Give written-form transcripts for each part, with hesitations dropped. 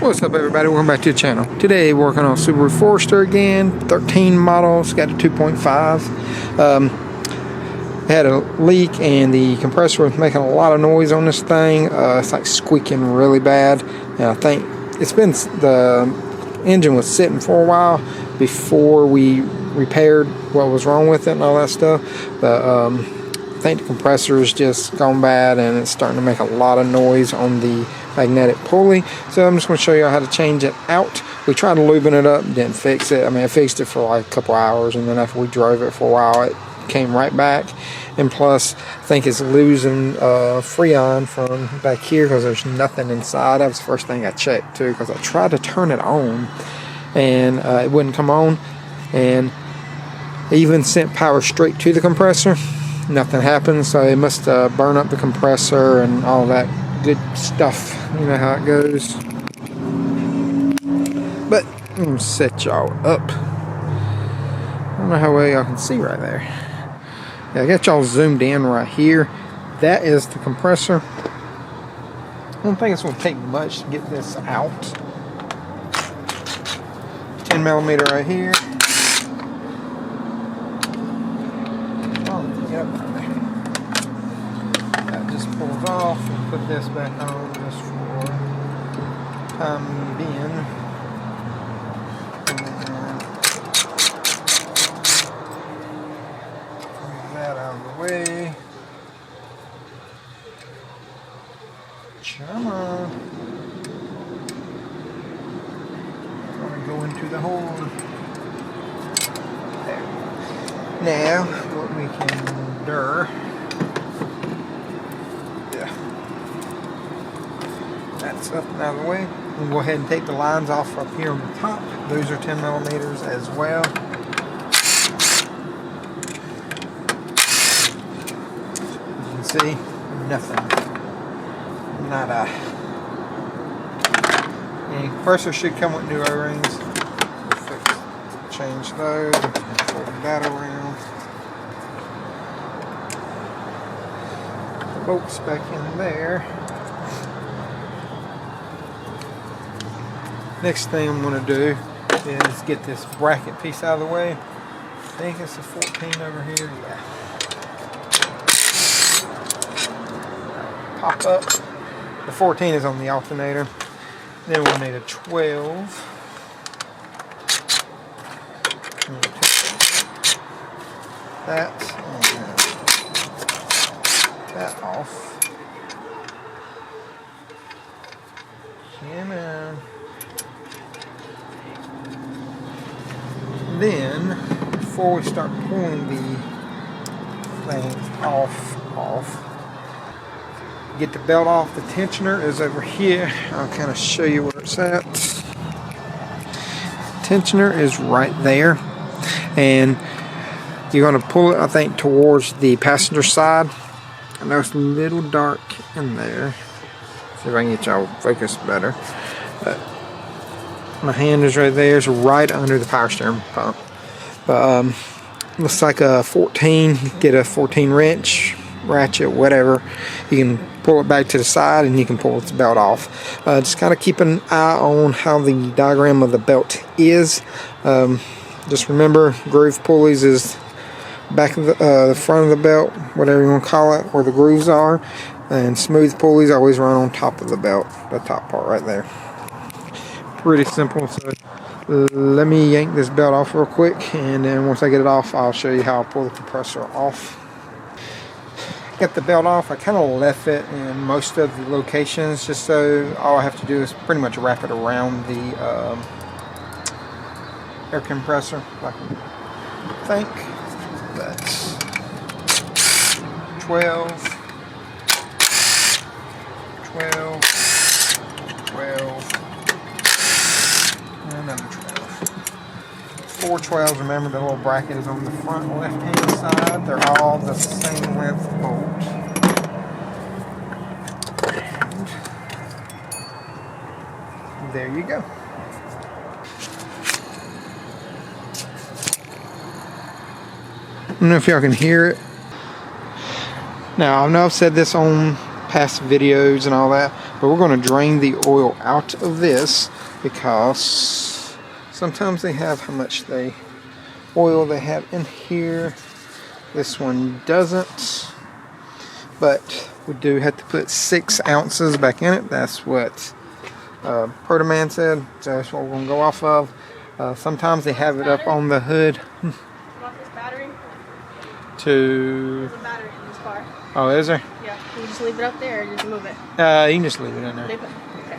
What's up, everybody? Welcome back to the channel. Today working on Subaru Forester again, 13 model. It's got a 2.5. Had a leak and the compressor was making a lot of noise on this thing. It's like squeaking really bad, and I think it's been, the engine was sitting for a while before we repaired what was wrong with it and all that stuff. But I think the compressor is just gone bad and it's starting to make a lot of noise on the magnetic pulley. So I'm just going to show you how to change it out. We tried lubing it up, didn't fix it. I mean, I fixed it for like a couple hours, and then after we drove it for a while, it came right back. And plus, I think it's losing freon from back here because there's nothing inside. That was the first thing I checked too, because I tried to turn it on and it wouldn't come on, and even sent power straight to the compressor. Nothing happened, so it must burn up the compressor and all that good stuff. You know how it goes. But I'm gonna set y'all up. I don't know how well y'all can see right there. Yeah, I got y'all zoomed in right here. That is the compressor. I don't think it's gonna take much to get this out. 10mm right here. Yep. That just pulls off, and put this back on just for time being. Move that out of the way. Come on. Gonna go into the hole. There. Now, what we can do. Yeah. That's up and out of the way. We'll go ahead and take the lines off up here on the top. Those are 10mm as well. You can see nothing. Nada. The compressor should come with new O-rings. Change those. Fold that around. Bolts back in there. Next thing I'm going to do is get this bracket piece out of the way. I think it's a 14 over here. Yeah. Pop up. The 14 is on the alternator. Then we'll need a 12. That off. Yeah, man. Then, before we start pulling the things off, get the belt off. The tensioner is over here. I'll kind of show you where it's at. Tensioner is right there, and you're going to pull it, I think, towards the passenger side. I know it's a little dark in there. See if I can get y'all focused better. But my hand is right there. It's right under the power steering pump. But looks like a 14. Get a 14 wrench, ratchet, whatever. You can pull it back to the side and you can pull its belt off. Just kind of keep an eye on how the diagram of the belt is. Just remember, groove pulleys is back of the front of the belt, whatever you want to call it, where the grooves are, and smooth pulleys always run on top of the belt, the top part right there. Pretty simple. So let me yank this belt off real quick, and then once I get it off, I'll show you how I pull the compressor off. Get the belt off. I kind of left it in most of the locations, just so all I have to do is pretty much wrap it around the air compressor, like I think. That's 12, 12, 12, and another 12. 4 12s. Remember, the little bracket is on the front left-hand side. They're all the same length bolt. And there you go. I don't know if y'all can hear it. Now, I know I've said this on past videos and all that, But we're going to drain the oil out of this because sometimes they have how much oil they have in here. This one doesn't, but we do have to put 6 ounces back in it. That's what Protoman said, so that's what we're going to go off of. Sometimes they have it up on the hood. Want this battery? There's a battery in this car. Oh, is there? Yeah. Can you just leave it up there or just move it? You can just leave it in there. Leave it? Okay.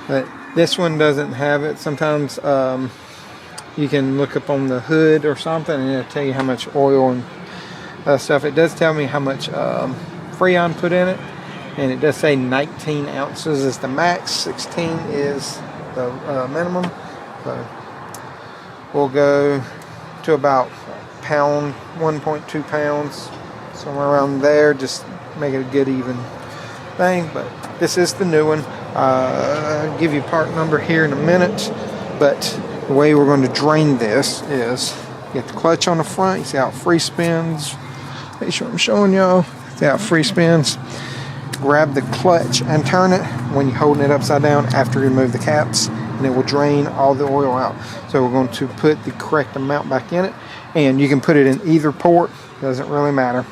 But this one doesn't have it. Sometimes you can look up on the hood or something and it'll tell you how much oil and stuff. It does tell me how much freon put in it, and it does say 19 ounces is the max, 16 is the minimum. So we'll go to about pound, 1.2 pounds, somewhere around there. Just make it a good even thing. But this is the new one. I'll give you part number here in a minute, but the way we're going to drain this is you get the clutch on the front. You see how it free spins. Make sure I'm showing y'all. See how it free spins. Grab the clutch and turn it when you're holding it upside down after you remove the caps, and it will drain all the oil out. So we're going to put the correct amount back in it, and you can put it in either port, doesn't really matter.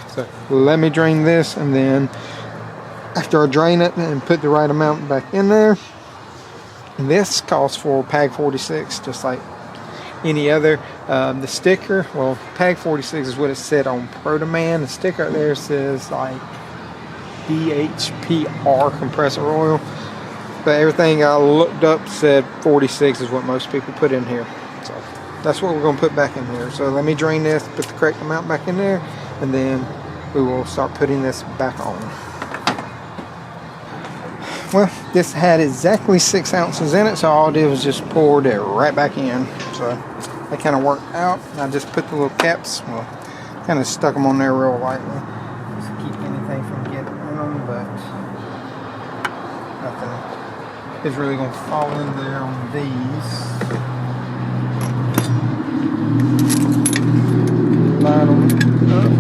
So let me drain this, and then after I drain it and put the right amount back in there, this calls for PAG 46 just like any other. The sticker, well, PAG 46 is what it said on Protoman. The sticker up there says like DHPR compressor oil, but everything I looked up said 46 is what most people put in here. So that's what we're going to put back in here. So let me drain this, put the correct amount back in there, and then we will start putting this back on. Well, this had exactly 6 ounces in it, so all I did was just poured it right back in. So that kind of worked out. I just put the little caps, well, kind of stuck them on there real lightly, just to keep anything from getting in them, but nothing is really going to fall in there on these. Line them up.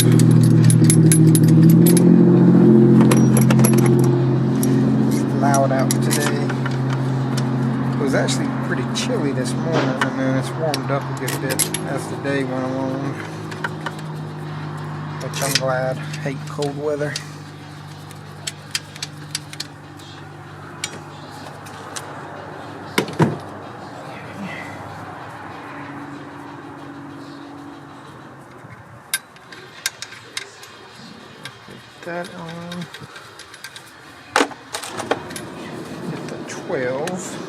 Loud out today. It was actually pretty chilly this morning, and then it's warmed up a good bit as the day went along, which I'm glad. Hate cold weather. Put that on. 12.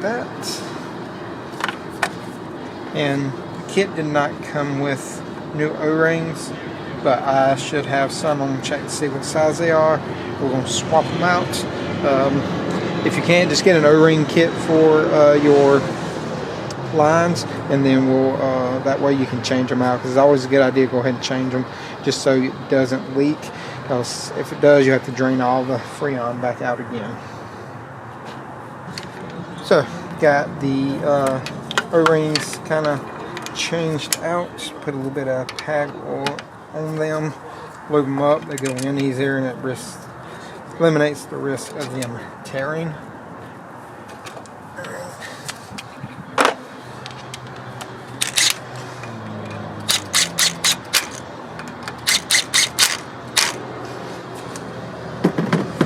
That. And the kit did not come with new O-rings, but I should have some. I'm going to check to see what size they are. We're going to swap them out. If you can't, just get an O-ring kit for your lines, and then we'll that way you can change them out, because it's always a good idea to go ahead and change them just so it doesn't leak, because if it does, you have to drain all the freon back out again. So got the O-rings kind of changed out, put a little bit of PAG oil on them, lube them up, they go in easier, and it eliminates the risk of them tearing.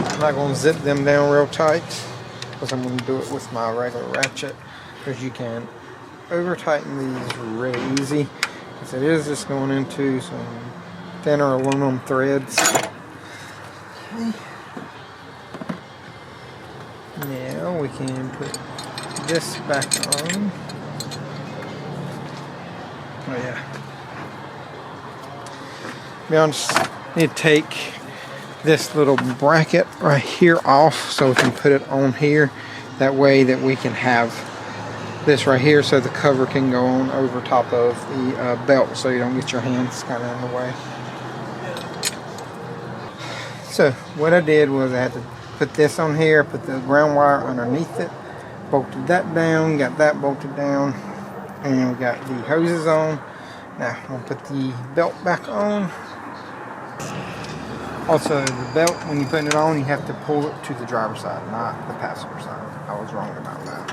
I'm not going to zip them down real tight, because I'm going to do it with my regular ratchet, because you can over tighten these really easy, because it is just going into some thinner aluminum threads. Okay. Now we can put this back on. Oh yeah. Now I just need to take this little bracket right here off so we can put it on here. That way that we can have this right here so the cover can go on over top of the belt so you don't get your hands kind of in the way. So what I did was I had to put this on here, put the ground wire underneath it, bolted that down, got that bolted down, and we got the hoses on. Now I'll put the belt back on. Also, the belt, when you put it on, you have to pull it to the driver's side, not the passenger side. I was wrong about that.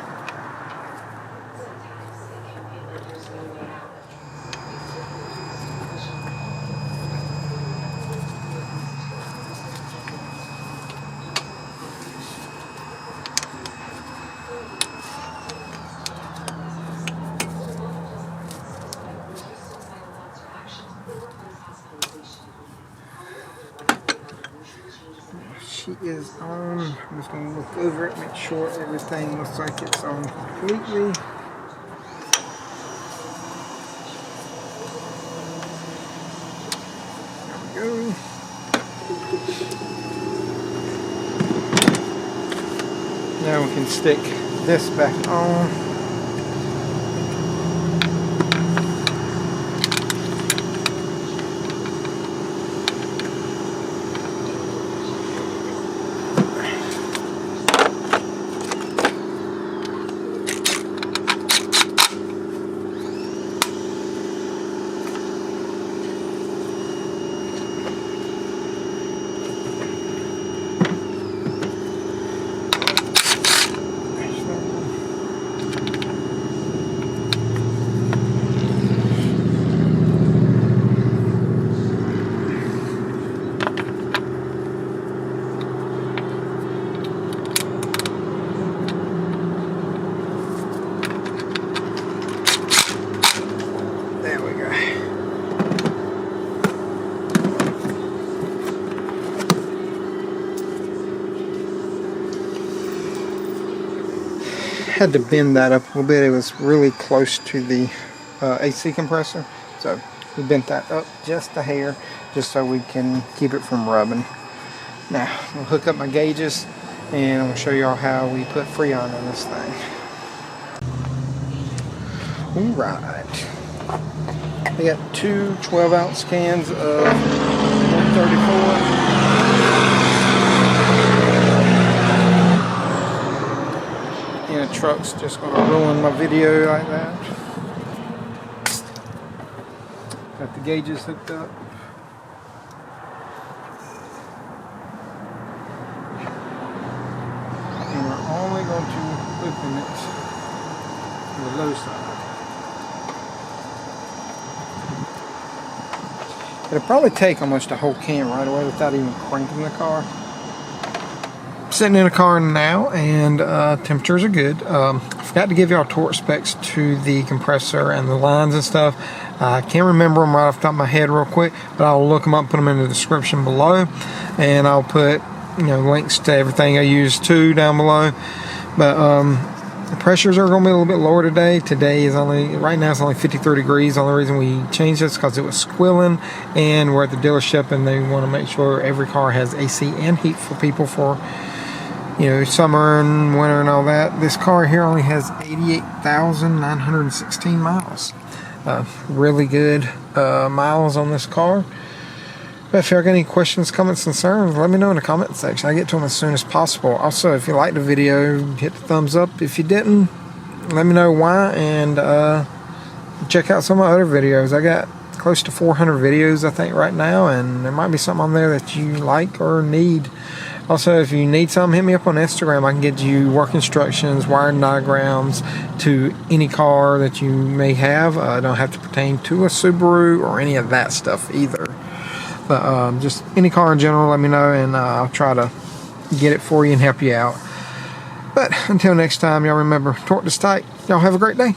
She is on. I'm just going to look over it, make sure everything looks like it's on completely. There we go. Now we can stick this back on. Had to bend that up a little bit. It was really close to the AC compressor, so we bent that up just a hair just so we can keep it from rubbing. Now we'll hook up my gauges and I'll show y'all how we put freon on this thing. Alright, I got two 12-ounce cans of 134. Truck's just going to ruin my video like that. Got the gauges hooked up. And we're only going to open it to the low side. It'll probably take almost a whole can right away without even cranking the car. Sitting in a car now, and temperatures are good. I forgot to give y'all torque specs to the compressor and the lines and stuff. I can't remember them right off the top of my head real quick, but I'll look them up, put them in the description below, and I'll put links to everything I use too down below. But the pressures are going to be a little bit lower today. Today is right now it's only 53 degrees. The only reason we changed this is because it was squilling, and we're at the dealership and they want to make sure every car has AC and heat for people for summer and winter and all that. This car here only has 88,916 miles. Really good miles on this car. But if you got any questions, comments, concerns, let me know in the comment section. I get to them as soon as possible. Also, if you liked the video, hit the thumbs up. If you didn't, let me know why, and check out some of my other videos. I got close to 400 videos, I think, right now, and there might be something on there that you like or need. Also, if you need something, hit me up on Instagram. I can get you work instructions, wiring diagrams to any car that you may have. Don't have to pertain to a Subaru or any of that stuff either. But just any car in general, let me know, and I'll try to get it for you and help you out. But until next time, y'all remember, torque is tight. Y'all have a great day.